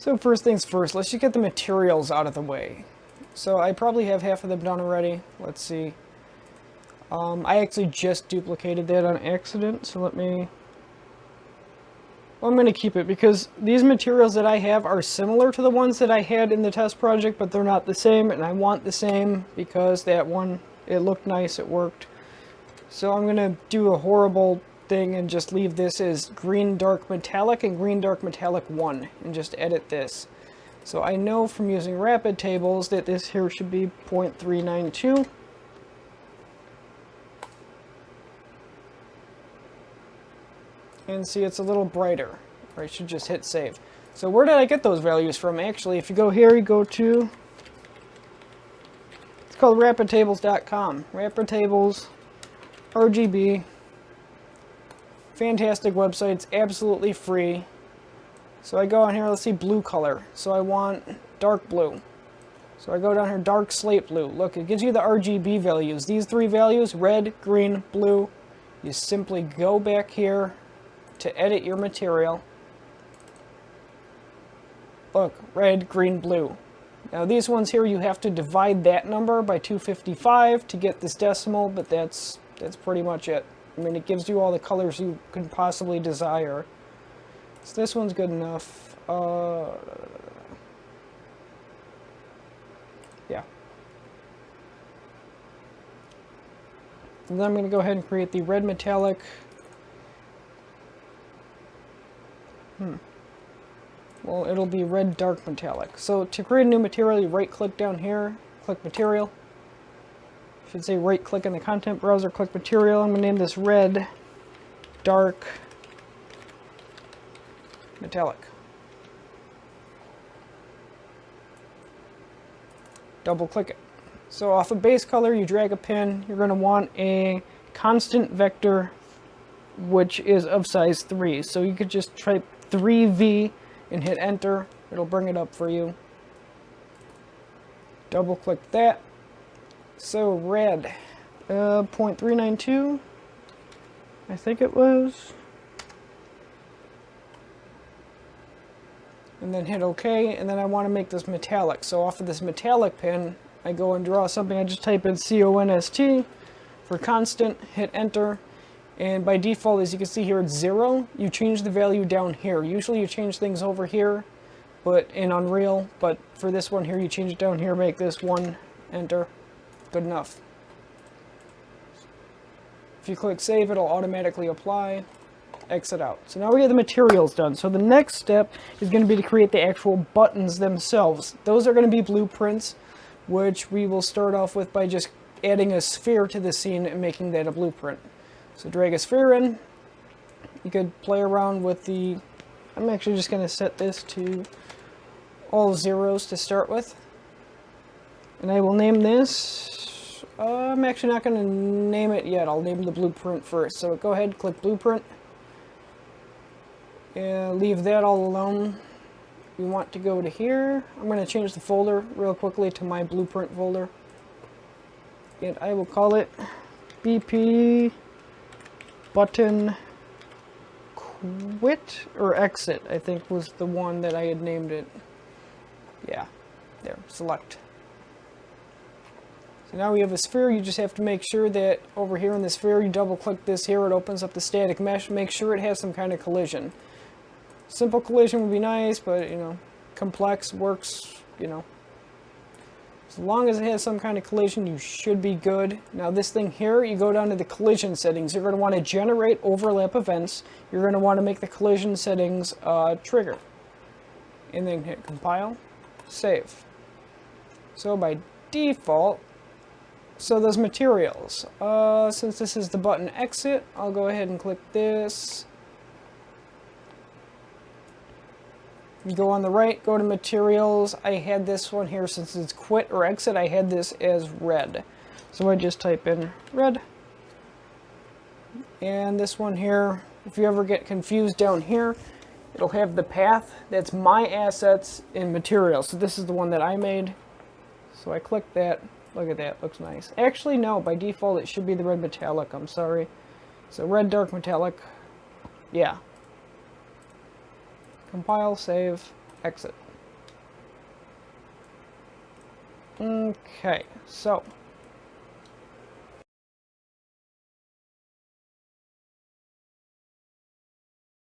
So first things first, let's just get the materials out of the way. So I probably have half of them done already. Let's see. I actually just duplicated that on accident, so let me... Well, I'm going to keep it because these materials that I have are similar to the ones that I had in the test project, but they're not the same, and I want the same because that one, it looked nice, it worked. So I'm going to do a horrible thing and just leave this as green dark metallic and green dark metallic 1 and just edit this. So I know from using rapid tables that this here should be 0.392. And see, it's a little brighter. Or I should just hit save. So where did I get those values from? Actually, if you go here, you go to... It's called rapidtables.com. Rapid Tables, RGB. Fantastic website. It's absolutely free. So I go on here, let's see, blue color. So I want dark blue. So I go down here, dark slate blue. Look, it gives you the RGB values. These three values, red, green, blue. You simply go back here to edit your material. Look, red, green, blue. Now these ones here, you have to divide that number by 255 to get this decimal, but that's pretty much it. I mean, it gives you all the colors you can possibly desire. So this one's good enough. Yeah. And then I'm going to go ahead and create the red metallic. Well, it'll be red dark metallic. So to create a new material, you right click down here, click material. I should say right click in the content browser, click material. I'm going to name this red dark metallic. Double click it. So off of base color, you drag a pin. You're going to want a constant vector, which is of size 3. So you could just type 3V and hit enter. It'll bring it up for you. Double click that. So red, 0.392, I think it was. And then hit OK, and then I want to make this metallic. So off of this metallic pin, I go and draw something. I just type in CONST for constant, hit enter. And by default, as you can see here, it's 0. You change the value down here. Usually you change things over here, but in Unreal. But for this one here, you change it down here, make this 1, enter. Good enough. If you click save, it'll automatically apply. Exit out. So now we have the materials done. So the next step is going to be to create the actual buttons themselves. Those are going to be blueprints, which we will start off with by just adding a sphere to the scene and making that a blueprint. So drag a sphere in. You could play around with the... I'm actually just going to set this to all zeros to start with. And I will name this... I'm actually not going to name it yet. I'll name the blueprint first. So go ahead, click blueprint. Leave that all alone. We want to go to here. I'm going to change the folder real quickly to my blueprint folder. And I will call it BP button quit or exit, I think was the one that I had named it. Yeah, there, select. So now we have a sphere. You just have to make sure that over here in the sphere, you double click this here, it opens up the static mesh. Make sure it has some kind of collision. Simple collision would be nice, but you know, complex works, you know. As long as it has some kind of collision, you should be good. Now this thing here, you go down to the collision settings. You're going to want to generate overlap events. You're going to want to make the collision settings trigger. And then hit compile, save. So by default, so those materials. Since this is the button exit, I'll go ahead and click this. You go on the right, go to materials. I had this one here, since it's quit or exit, I had this as red. So I just type in red. And this one here, if you ever get confused down here, it'll have the path. That's my assets in materials. So this is the one that I made. So I click that. Look at that, looks nice. Actually, no, by default it should be the red metallic, I'm sorry. So red dark metallic, yeah. Compile, save, exit. Okay, so